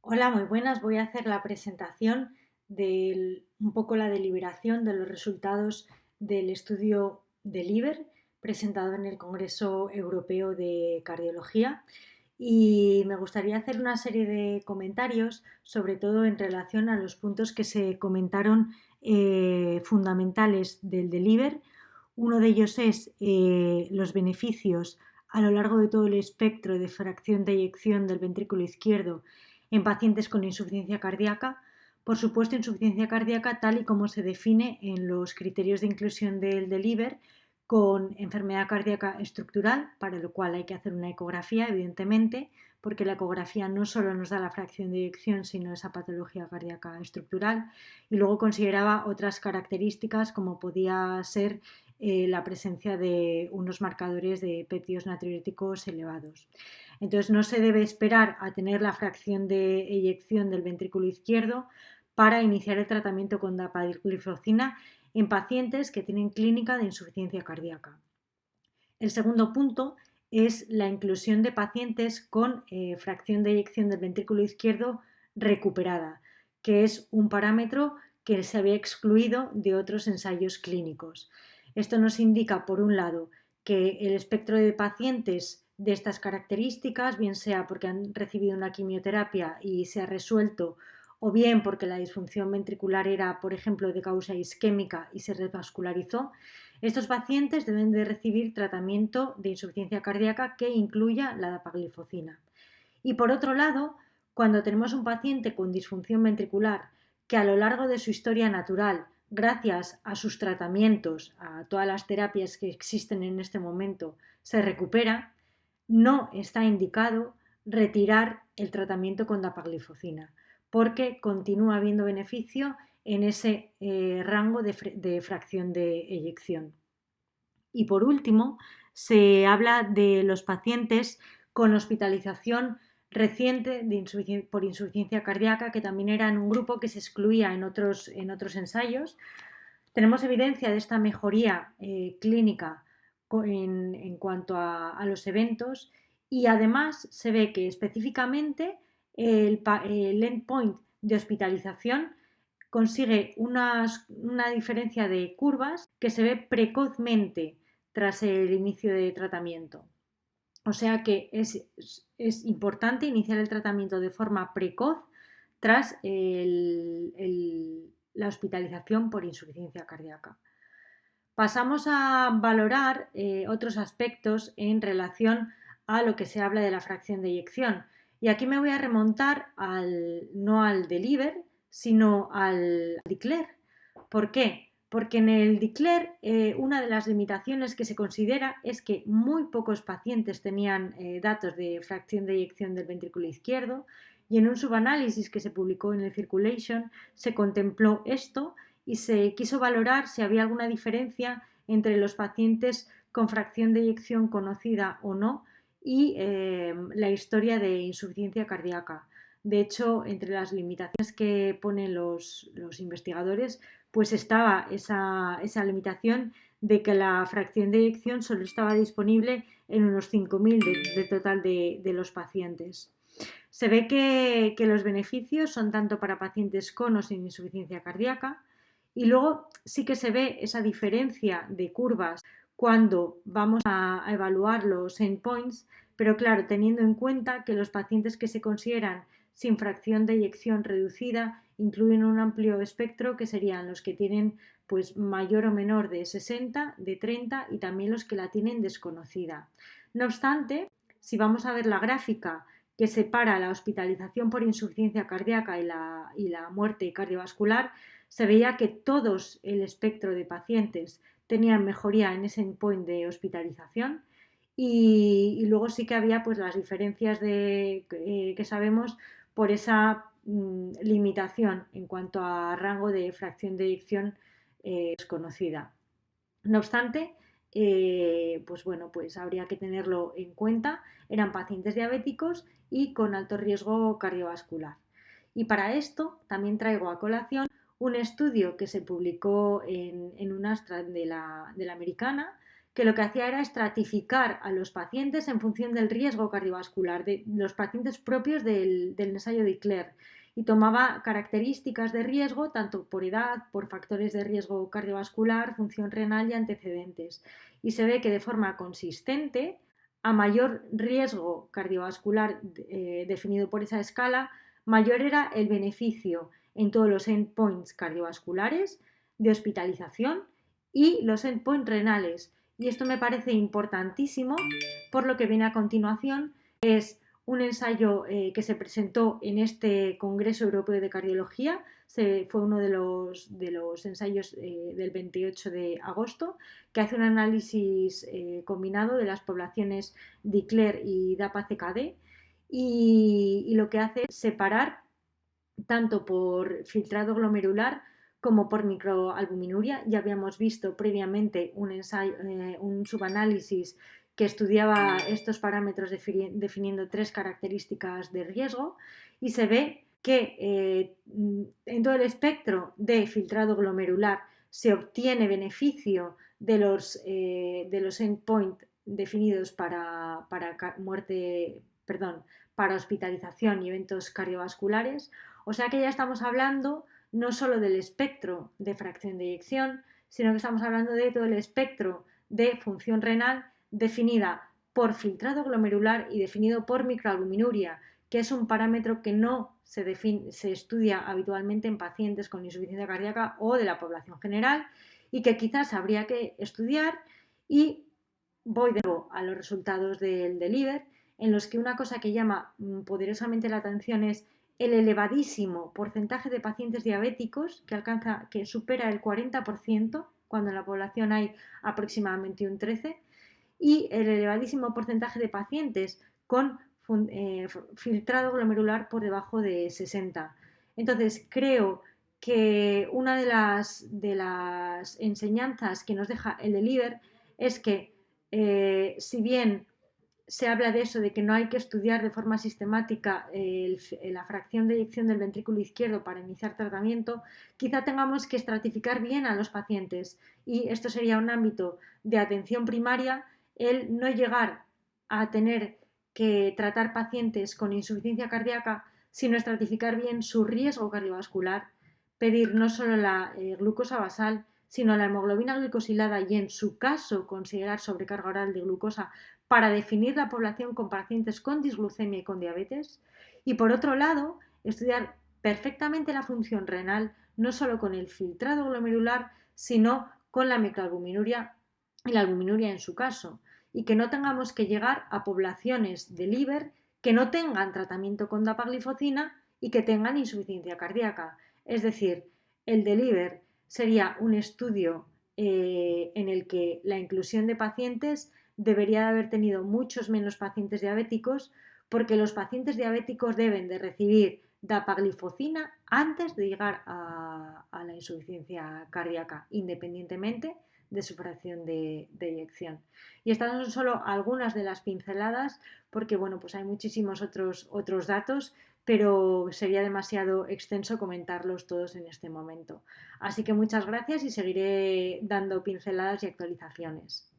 Hola, muy buenas. Voy a hacer la presentación de un poco la deliberación de los resultados del estudio del IBER presentado en el Congreso Europeo de Cardiología. Y me gustaría hacer una serie de comentarios, sobre todo en relación a los puntos que se comentaron fundamentales del IBER. Uno de ellos es los beneficios a lo largo de todo el espectro de fracción de eyección del ventrículo izquierdo en pacientes con insuficiencia cardíaca. Por supuesto, insuficiencia cardíaca tal y como se define en los criterios de inclusión del IBER, con enfermedad cardíaca estructural, para lo cual hay que hacer una ecografía, evidentemente, porque la ecografía no solo nos da la fracción de eyección, sino esa patología cardíaca estructural. Y luego consideraba otras características como podía ser la presencia de unos marcadores de péptidos natriuréticos elevados. Entonces no se debe esperar a tener la fracción de eyección del ventrículo izquierdo para iniciar el tratamiento con dapagliflozina en pacientes que tienen clínica de insuficiencia cardíaca. El segundo punto es la inclusión de pacientes con fracción de eyección del ventrículo izquierdo recuperada, que es un parámetro que se había excluido de otros ensayos clínicos. Esto nos indica, por un lado, que el espectro de pacientes de estas características, bien sea porque han recibido una quimioterapia y se ha resuelto, o bien porque la disfunción ventricular era, por ejemplo, de causa isquémica y se revascularizó, estos pacientes deben de recibir tratamiento de insuficiencia cardíaca que incluya la dapagliflozina. Y por otro lado, cuando tenemos un paciente con disfunción ventricular que a lo largo de su historia natural, gracias a sus tratamientos, a todas las terapias que existen en este momento, se recupera, no está indicado retirar el tratamiento con dapagliflozina, porque continúa habiendo beneficio en ese rango de fracción de eyección. Y por último, se habla de los pacientes con hospitalización reciente por insuficiencia cardíaca, que también eran un grupo que se excluía en otros ensayos. Tenemos evidencia de esta mejoría clínica en cuanto a los eventos, y además se ve que específicamente el endpoint de hospitalización consigue una diferencia de curvas que se ve precozmente tras el inicio de tratamiento. O sea que es importante iniciar el tratamiento de forma precoz tras la hospitalización por insuficiencia cardíaca. Pasamos a valorar otros aspectos en relación a lo que se habla de la fracción de eyección. Y aquí me voy a remontar no al deliver, sino al declare. ¿Por qué? Porque en el declare una de las limitaciones que se considera es que muy pocos pacientes tenían datos de fracción de eyección del ventrículo izquierdo, y en un subanálisis que se publicó en el Circulation se contempló esto y se quiso valorar si había alguna diferencia entre los pacientes con fracción de eyección conocida o no y la historia de insuficiencia cardíaca. De hecho, entre las limitaciones que ponen los investigadores, pues estaba esa limitación de que la fracción de eyección solo estaba disponible en unos 5.000 de total de los pacientes. Se ve que los beneficios son tanto para pacientes con o sin insuficiencia cardíaca, y luego sí que se ve esa diferencia de curvas cuando vamos a evaluar los endpoints, pero claro, teniendo en cuenta que los pacientes que se consideran sin fracción de eyección reducida incluyen un amplio espectro, que serían los que tienen pues mayor o menor de 60, de 30, y también los que la tienen desconocida. No obstante, si vamos a ver la gráfica que separa la hospitalización por insuficiencia cardíaca y la muerte cardiovascular, se veía que todos el espectro de pacientes tenían mejoría en ese endpoint de hospitalización, y luego sí que había pues las diferencias que sabemos por esa limitación en cuanto a rango de fracción de eyección desconocida. No obstante, pues bueno, pues habría que tenerlo en cuenta. Eran pacientes diabéticos y con alto riesgo cardiovascular. Y para esto también traigo a colación un estudio que se publicó en un abstract de la americana, que lo que hacía era estratificar a los pacientes en función del riesgo cardiovascular, de los pacientes propios del ensayo de Icler, y tomaba características de riesgo tanto por edad, por factores de riesgo cardiovascular, función renal y antecedentes. Y se ve que de forma consistente, a mayor riesgo cardiovascular definido por esa escala, mayor era el beneficio en todos los endpoints cardiovasculares, de hospitalización y los endpoints renales. Y esto me parece importantísimo, por lo que viene a continuación, es un ensayo que se presentó en este Congreso Europeo de Cardiología, fue uno de los ensayos del 28 de agosto, que hace un análisis combinado de las poblaciones DICLER y DAPA-CKD, y lo que hace es separar tanto por filtrado glomerular como por microalbuminuria. Ya habíamos visto previamente un subanálisis que estudiaba estos parámetros definiendo 3 características de riesgo, y se ve que en todo el espectro de filtrado glomerular se obtiene beneficio de los endpoints definidos para muerte, perdón, para hospitalización y eventos cardiovasculares. O sea que ya estamos hablando no solo del espectro de fracción de eyección, sino que estamos hablando de todo el espectro de función renal definida por filtrado glomerular y definido por microalbuminuria, que es un parámetro que no se estudia habitualmente en pacientes con insuficiencia cardíaca o de la población general, y que quizás habría que estudiar. Y voy de nuevo a los resultados del DELIVER, en los que una cosa que llama poderosamente la atención es el elevadísimo porcentaje de pacientes diabéticos que supera el 40%, cuando en la población hay aproximadamente un 13%, y el elevadísimo porcentaje de pacientes con filtrado glomerular por debajo de 60. Entonces, creo que una de las enseñanzas que nos deja el DELIVER es que si bien se habla de eso, de que no hay que estudiar de forma sistemática la fracción de eyección del ventrículo izquierdo para iniciar tratamiento, quizá tengamos que estratificar bien a los pacientes, y esto sería un ámbito de atención primaria, el no llegar a tener que tratar pacientes con insuficiencia cardíaca, sino estratificar bien su riesgo cardiovascular, pedir no solo la glucosa basal, sino la hemoglobina glicosilada, y en su caso considerar sobrecarga oral de glucosa para definir la población con pacientes con disglucemia y con diabetes. Y por otro lado, estudiar perfectamente la función renal, no solo con el filtrado glomerular, sino con la microalbuminuria y la albuminuria en su caso, y que no tengamos que llegar a poblaciones de liver que no tengan tratamiento con dapaglifosina y que tengan insuficiencia cardíaca. Es decir, el DELIVER sería un estudio en el que la inclusión de pacientes debería de haber tenido muchos menos pacientes diabéticos, porque los pacientes diabéticos deben de recibir dapaglifosina antes de llegar a la insuficiencia cardíaca, independientemente de su fracción de eyección. Y estas son solo algunas de las pinceladas, porque bueno, pues hay muchísimos otros datos, pero sería demasiado extenso comentarlos todos en este momento. Así que muchas gracias y seguiré dando pinceladas y actualizaciones.